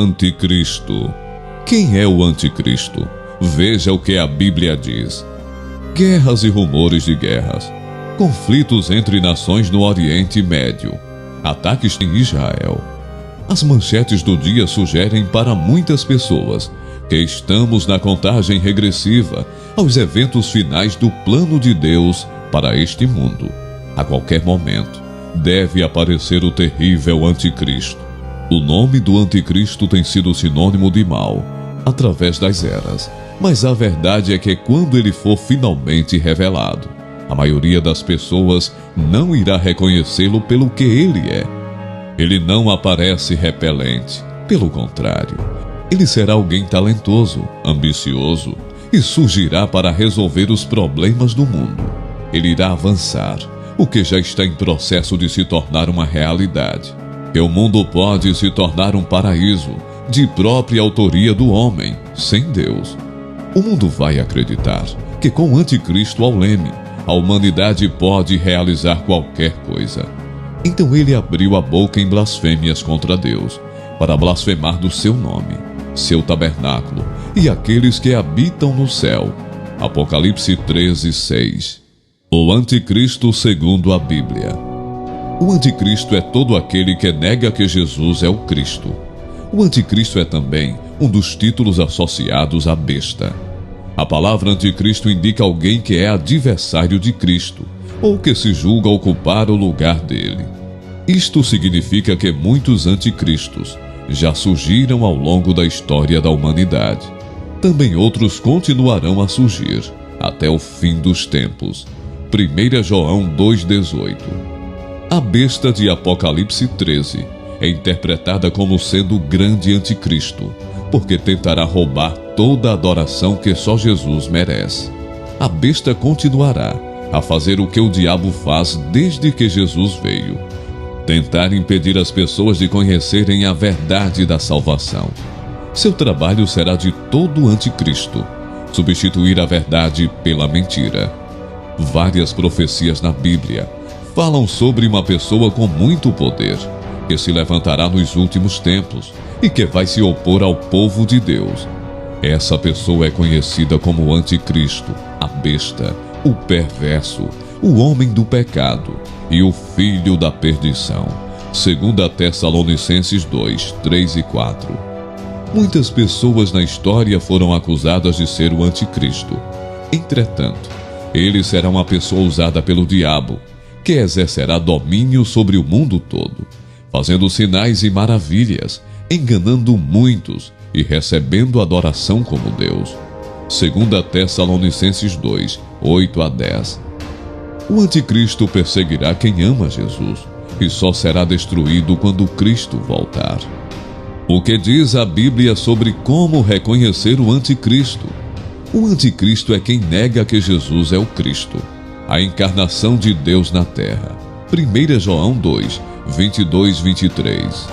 Anticristo. Quem é o Anticristo? Veja o que a Bíblia diz. Guerras e rumores de guerras. Conflitos entre nações no Oriente Médio. Ataques em Israel. As manchetes do dia sugerem para muitas pessoas que estamos na contagem regressiva aos eventos finais do plano de Deus para este mundo. A qualquer momento, deve aparecer o terrível Anticristo. O nome do Anticristo tem sido sinônimo de mal através das eras, mas a verdade é que quando ele for finalmente revelado, a maioria das pessoas não irá reconhecê-lo pelo que ele é. Ele não aparece repelente, pelo contrário, ele será alguém talentoso, ambicioso e surgirá para resolver os problemas do mundo. Ele irá avançar, o que já está em processo de se tornar uma realidade. Que o mundo pode se tornar um paraíso de própria autoria do homem, sem Deus. O mundo vai acreditar que com o Anticristo ao leme, a humanidade pode realizar qualquer coisa. Então ele abriu a boca em blasfêmias contra Deus, para blasfemar do seu nome, seu tabernáculo e aqueles que habitam no céu. Apocalipse 13:6. O Anticristo segundo a Bíblia. O Anticristo é todo aquele que nega que Jesus é o Cristo. O Anticristo é também um dos títulos associados à besta. A palavra Anticristo indica alguém que é adversário de Cristo, ou que se julga ocupar o lugar dele. Isto significa que muitos anticristos já surgiram ao longo da história da humanidade. Também outros continuarão a surgir até o fim dos tempos. 1 João 2,18. A besta de Apocalipse 13 é interpretada como sendo o grande anticristo, porque tentará roubar toda a adoração que só Jesus merece. A besta continuará a fazer o que o diabo faz desde que Jesus veio: tentar impedir as pessoas de conhecerem a verdade da salvação. Seu trabalho será de todo anticristo, substituir a verdade pela mentira. Várias profecias na Bíblia falam sobre uma pessoa com muito poder, que se levantará nos últimos tempos e que vai se opor ao povo de Deus. Essa pessoa é conhecida como o Anticristo, a besta, o perverso, o homem do pecado e o filho da perdição. 2 Tessalonicenses 2, 3 e 4. Muitas pessoas na história foram acusadas de ser o Anticristo. Entretanto, ele será uma pessoa usada pelo diabo, que exercerá domínio sobre o mundo todo, fazendo sinais e maravilhas, enganando muitos e recebendo adoração como Deus. 2 Tessalonicenses 2, 8 a 10. O Anticristo perseguirá quem ama Jesus e só será destruído quando Cristo voltar. O que diz a Bíblia sobre como reconhecer o Anticristo? O Anticristo é quem nega que Jesus é o Cristo, a encarnação de Deus na terra. 1 João 2, 22-23.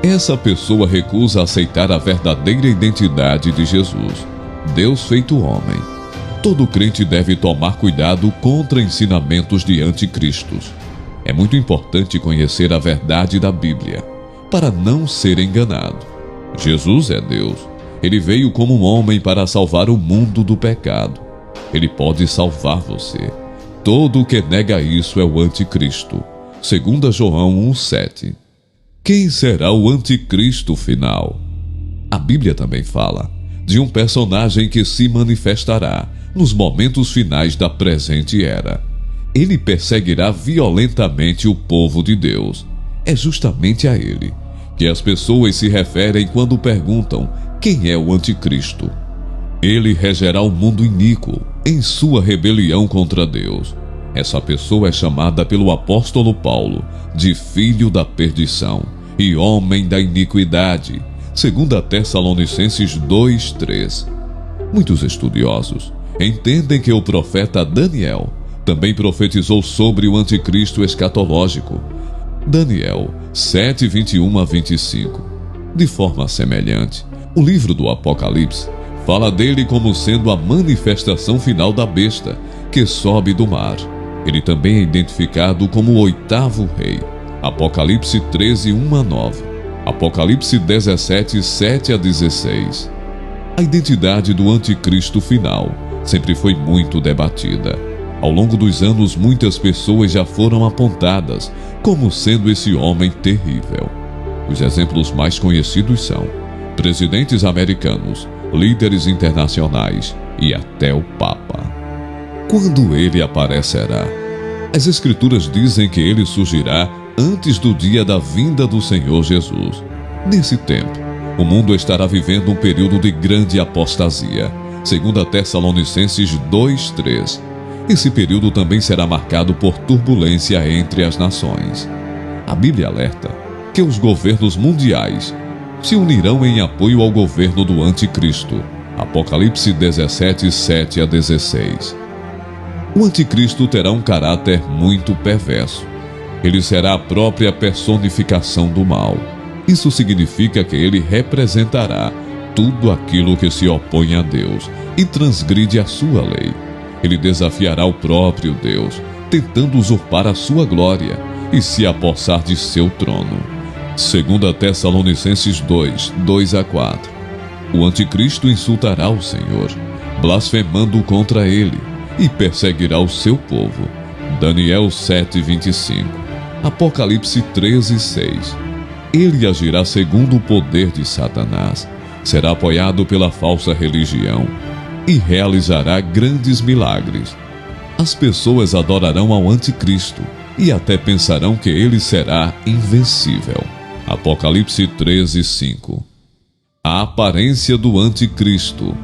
Essa pessoa recusa aceitar a verdadeira identidade de Jesus, Deus feito homem. Todo crente deve tomar cuidado contra ensinamentos de anticristos. É muito importante conhecer a verdade da Bíblia, para não ser enganado. Jesus é Deus. Ele veio como um homem para salvar o mundo do pecado. Ele pode salvar você. Todo o que nega isso é o Anticristo. 2 João 1,7. Quem será o Anticristo final? A Bíblia também fala de um personagem que se manifestará nos momentos finais da presente era. Ele perseguirá violentamente o povo de Deus. É justamente a ele que as pessoas se referem quando perguntam quem é o Anticristo. Ele regerá o mundo iníquo em sua rebelião contra Deus. Essa pessoa é chamada pelo apóstolo Paulo de filho da perdição e homem da iniquidade. 2 Tessalonicenses 2:3. Muitos estudiosos entendem que o profeta Daniel também profetizou sobre o anticristo escatológico. Daniel 7:21-25. De forma semelhante, o livro do Apocalipse fala dele como sendo a manifestação final da besta que sobe do mar. Ele também é identificado como o oitavo rei. Apocalipse 13:1-9. Apocalipse 17, 7 a 16. A identidade do anticristo final sempre foi muito debatida. Ao longo dos anos, muitas pessoas já foram apontadas como sendo esse homem terrível. Os exemplos mais conhecidos são presidentes americanos, líderes internacionais e até o Papa. Quando ele aparecerá? As Escrituras dizem que ele surgirá antes do dia da vinda do Senhor Jesus. Nesse tempo, o mundo estará vivendo um período de grande apostasia, segundo Tessalonicenses 2:3. Esse período também será marcado por turbulência entre as nações. A Bíblia alerta que os governos mundiais se unirão em apoio ao governo do anticristo. Apocalipse 17, 7 a 16. O anticristo terá um caráter muito perverso. Ele será a própria personificação do mal. Isso significa que ele representará tudo aquilo que se opõe a Deus e transgride a sua lei. Ele desafiará o próprio Deus, tentando usurpar a sua glória e se apossar de seu trono. Segundo Tessalonicenses 2, 2 a 4. O anticristo insultará o Senhor, blasfemando contra ele, e perseguirá o seu povo. Daniel 7, 25. Apocalipse 13, 6. Ele agirá segundo o poder de Satanás, será apoiado pela falsa religião e realizará grandes milagres. As pessoas adorarão ao anticristo e até pensarão que ele será invencível. Apocalipse 13, 5. A aparência do anticristo.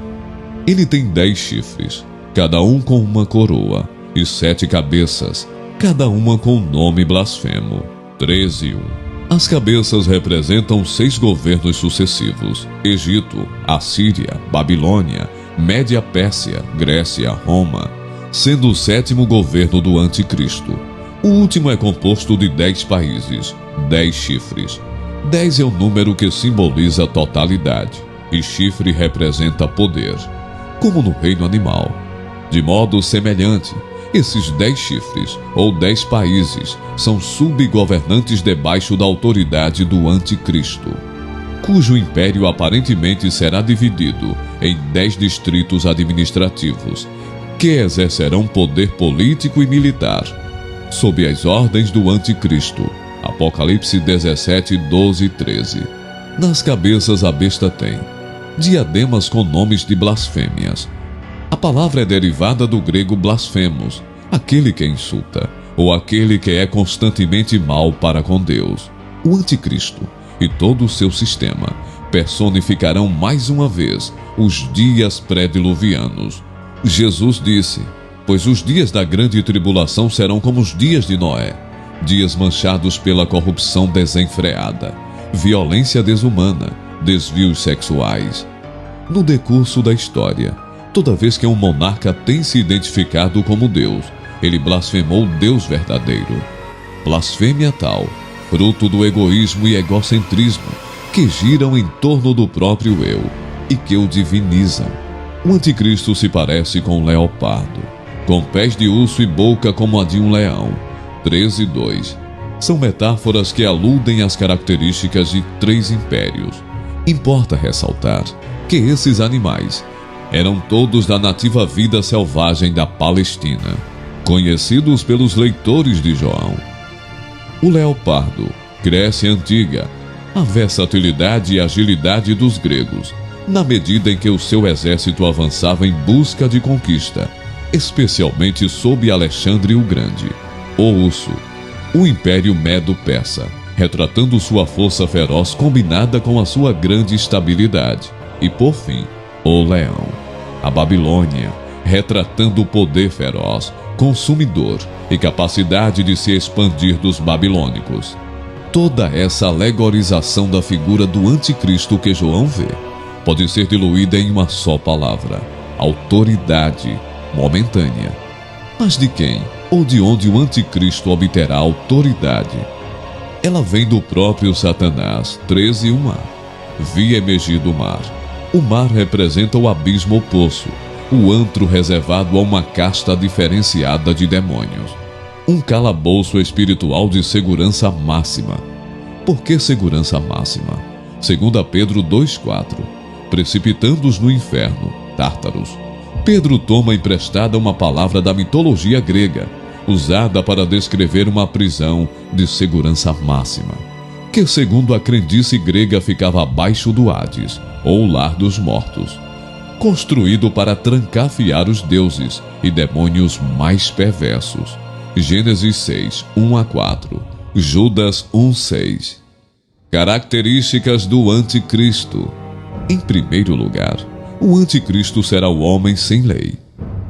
Ele tem 10 chifres, cada um com uma coroa, e 7 cabeças, cada uma com um nome blasfemo. 13, 1. As cabeças representam 6 governos sucessivos: Egito, Assíria, Babilônia, Média Pérsia, Grécia, Roma, sendo o 7º governo do anticristo. O último é composto de 10 países, 10 chifres. 10 é o número que simboliza a totalidade, e chifre representa poder, como no reino animal. De modo semelhante, esses 10 chifres, ou 10 países, são subgovernantes debaixo da autoridade do anticristo, cujo império aparentemente será dividido em 10 distritos administrativos, que exercerão poder político e militar, sob as ordens do anticristo. Apocalipse 17, 12 e 13. Nas cabeças a besta tem diademas com nomes de blasfêmias. A palavra é derivada do grego blasfemos, aquele que insulta, ou aquele que é constantemente mal para com Deus. O anticristo e todo o seu sistema personificarão mais uma vez os dias pré-diluvianos. Jesus disse: pois os dias da grande tribulação serão como os dias de Noé, dias manchados pela corrupção desenfreada, violência desumana, desvios sexuais. No decurso da história, toda vez que um monarca tem se identificado como Deus, ele blasfemou Deus verdadeiro. Blasfêmia tal, fruto do egoísmo e egocentrismo, que giram em torno do próprio eu e que o divinizam. O anticristo se parece com um leopardo, com pés de urso e boca como a de um leão. 13, 2. São metáforas que aludem às características de 3 impérios. Importa ressaltar que esses animais eram todos da nativa vida selvagem da Palestina, conhecidos pelos leitores de João. O leopardo, Grécia Antiga, a versatilidade e agilidade dos gregos, na medida em que o seu exército avançava em busca de conquista, especialmente sob Alexandre o Grande. O urso, o Império Medo-Persa, retratando sua força feroz combinada com a sua grande estabilidade. E por fim, o leão, a Babilônia, retratando o poder feroz, consumidor e capacidade de se expandir dos babilônicos. Toda essa alegorização da figura do anticristo que João vê pode ser diluída em uma só palavra: autoridade momentânea. Mas de quem ou de onde o anticristo obterá autoridade? Ela vem do próprio Satanás. 13, 1a. Vi emergir do mar. O mar representa o abismo ou poço, o antro reservado a uma casta diferenciada de demônios, um calabouço espiritual de segurança máxima. Por que segurança máxima? 2 Pedro 2,4. Precipitando-os no inferno, Tártaros. Pedro toma emprestada uma palavra da mitologia grega, usada para descrever uma prisão de segurança máxima, que segundo a crendice grega ficava abaixo do Hades, ou lar dos mortos, construído para trancafiar os deuses e demônios mais perversos. Gênesis 6, 1-4, Judas 1,6. Características do Anticristo. Em primeiro lugar, o Anticristo será o homem sem lei.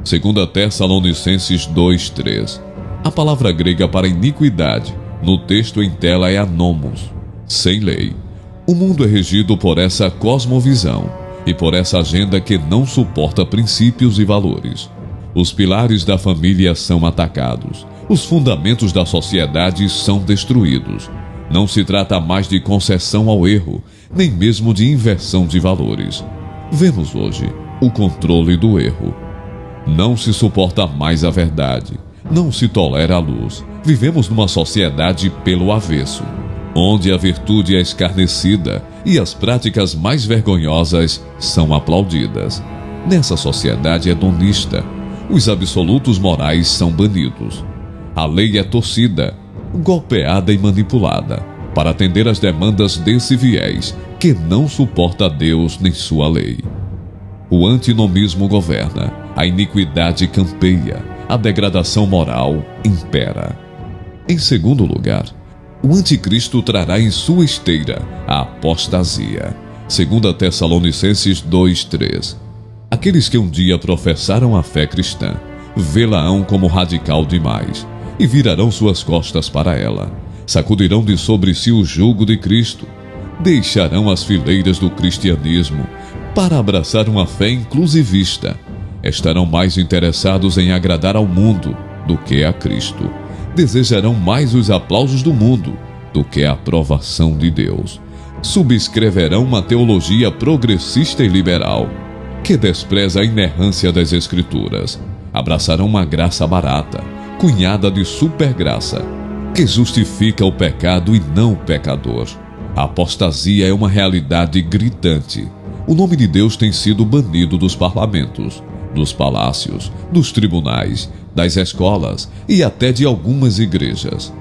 2 Tessalonicenses 2,3. A palavra grega para iniquidade, no texto em tela, é anomos, sem lei. O mundo é regido por essa cosmovisão e por essa agenda que não suporta princípios e valores. Os pilares da família são atacados. Os fundamentos da sociedade são destruídos. Não se trata mais de concessão ao erro, nem mesmo de inversão de valores. Vemos hoje o controle do erro. Não se suporta mais a verdade. Não se tolera a luz. Vivemos numa sociedade pelo avesso, onde a virtude é escarnecida e as práticas mais vergonhosas são aplaudidas. Nessa sociedade hedonista, os absolutos morais são banidos. A lei é torcida, golpeada e manipulada para atender às demandas desse viés que não suporta Deus nem sua lei. O antinomismo governa, a iniquidade campeia, a degradação moral impera. Em segundo lugar, o anticristo trará em sua esteira a apostasia. 2 Tessalonicenses 2,3. Aqueles que um dia professaram a fé cristã vê-la-ão como radical demais e virarão suas costas para ela. Sacudirão de sobre si o jugo de Cristo. Deixarão as fileiras do cristianismo para abraçar uma fé inclusivista. Estarão mais interessados em agradar ao mundo do que a Cristo. Desejarão mais os aplausos do mundo do que a aprovação de Deus. Subscreverão uma teologia progressista e liberal que despreza a inerrância das Escrituras. Abraçarão uma graça barata, cunhada de supergraça, que justifica o pecado e não o pecador. A apostasia é uma realidade gritante. O nome de Deus tem sido banido dos parlamentos, dos palácios, dos tribunais, das escolas e até de algumas igrejas.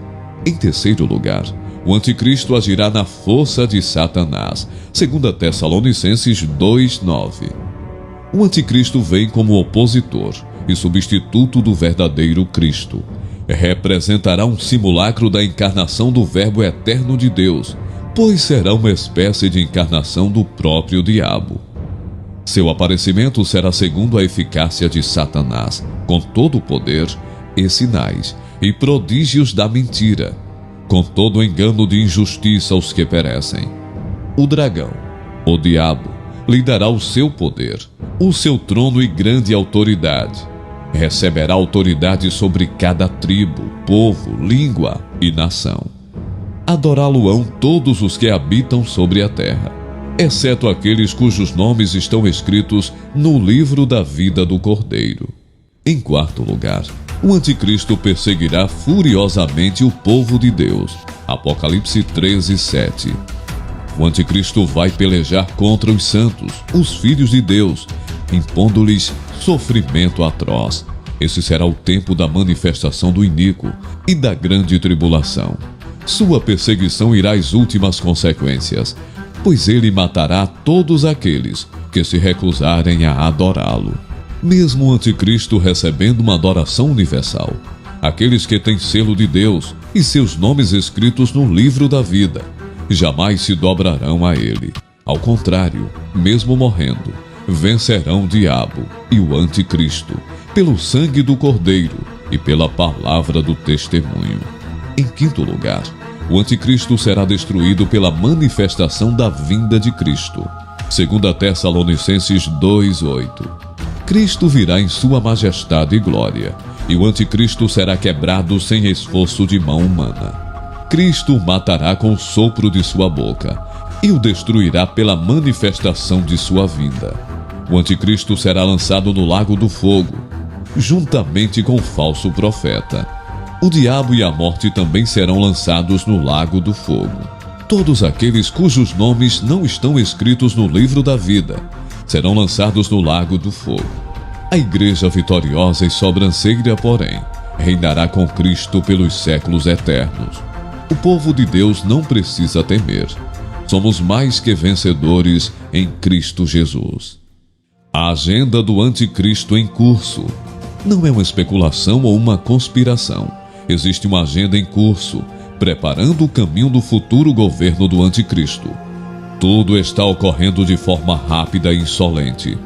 Em terceiro lugar, o anticristo agirá na força de Satanás. 2 Tessalonicenses 2,9. O anticristo vem como opositor e substituto do verdadeiro Cristo. Representará um simulacro da encarnação do Verbo eterno de Deus, pois será uma espécie de encarnação do próprio diabo. Seu aparecimento será segundo a eficácia de Satanás, com todo o poder e sinais e prodígios da mentira, com todo o engano de injustiça aos que perecem. O dragão, o diabo, lhe dará o seu poder, o seu trono e grande autoridade. Receberá autoridade sobre cada tribo, povo, língua e nação. Adorá-lo-ão todos os que habitam sobre a terra, exceto aqueles cujos nomes estão escritos no livro da vida do Cordeiro. Em quarto lugar, o anticristo perseguirá furiosamente o povo de Deus. Apocalipse 13:7. O anticristo vai pelejar contra os santos, os filhos de Deus, impondo-lhes sofrimento atroz. Esse será o tempo da manifestação do iníquo e da grande tribulação. Sua perseguição irá às últimas consequências, pois ele matará todos aqueles que se recusarem a adorá-lo. Mesmo o anticristo recebendo uma adoração universal, aqueles que têm selo de Deus e seus nomes escritos no livro da vida, jamais se dobrarão a ele. Ao contrário, mesmo morrendo, vencerão o diabo e o anticristo pelo sangue do Cordeiro e pela palavra do testemunho. Em quinto lugar, o anticristo será destruído pela manifestação da vinda de Cristo. 2 Tessalonicenses 2:8. Cristo virá em sua majestade e glória, e o anticristo será quebrado sem esforço de mão humana. Cristo o matará com o sopro de sua boca e o destruirá pela manifestação de sua vinda. O anticristo será lançado no lago do fogo, juntamente com o falso profeta. O diabo e a morte também serão lançados no lago do fogo. Todos aqueles cujos nomes não estão escritos no livro da vida serão lançados no lago do fogo. A igreja vitoriosa e sobranceira, porém, reinará com Cristo pelos séculos eternos. O povo de Deus não precisa temer. Somos mais que vencedores em Cristo Jesus. A agenda do anticristo em curso não é uma especulação ou uma conspiração. Existe uma agenda em curso, preparando o caminho do futuro governo do anticristo. Tudo está ocorrendo de forma rápida e insolente.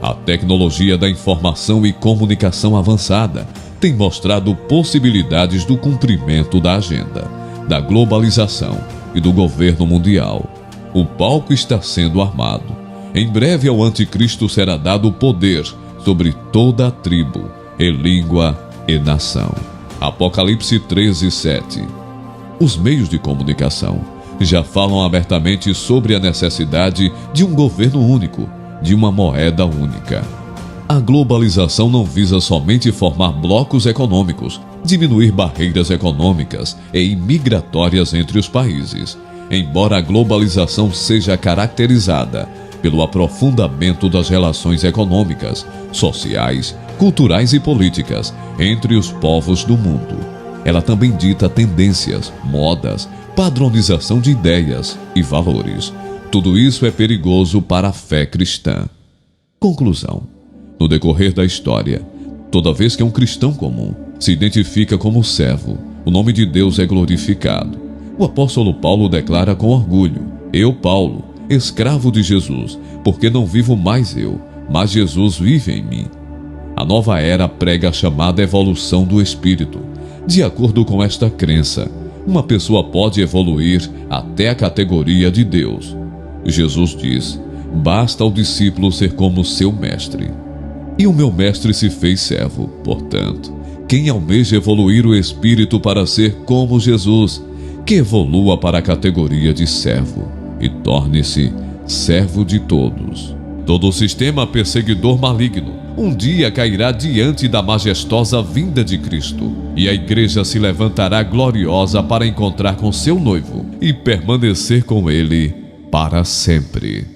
A tecnologia da informação e comunicação avançada tem mostrado possibilidades do cumprimento da agenda, da globalização e do governo mundial. O palco está sendo armado. Em breve ao anticristo será dado o poder sobre toda a tribo, e língua e nação. Apocalipse 13:7. Os meios de comunicação já falam abertamente sobre a necessidade de um governo único, de uma moeda única. A globalização não visa somente formar blocos econômicos, diminuir barreiras econômicas e imigratórias entre os países. Embora a globalização seja caracterizada pelo aprofundamento das relações econômicas, sociais, culturais e políticas entre os povos do mundo, ela também dita tendências, modas, padronização de ideias e valores. Tudo isso é perigoso para a fé cristã. Conclusão. No decorrer da história, toda vez que um cristão comum se identifica como servo, o nome de Deus é glorificado. O apóstolo Paulo declara com orgulho: eu, Paulo, escravo de Jesus, porque não vivo mais eu, mas Jesus vive em mim. A nova era prega a chamada evolução do espírito. De acordo com esta crença, uma pessoa pode evoluir até a categoria de Deus. Jesus diz: basta ao discípulo ser como seu mestre. E o meu mestre se fez servo. Portanto, quem almeja evoluir o espírito para ser como Jesus, que evolua para a categoria de servo e torne-se servo de todos. Todo o sistema perseguidor maligno um dia cairá diante da majestosa vinda de Cristo, e a igreja se levantará gloriosa para encontrar com seu noivo e permanecer com ele para sempre.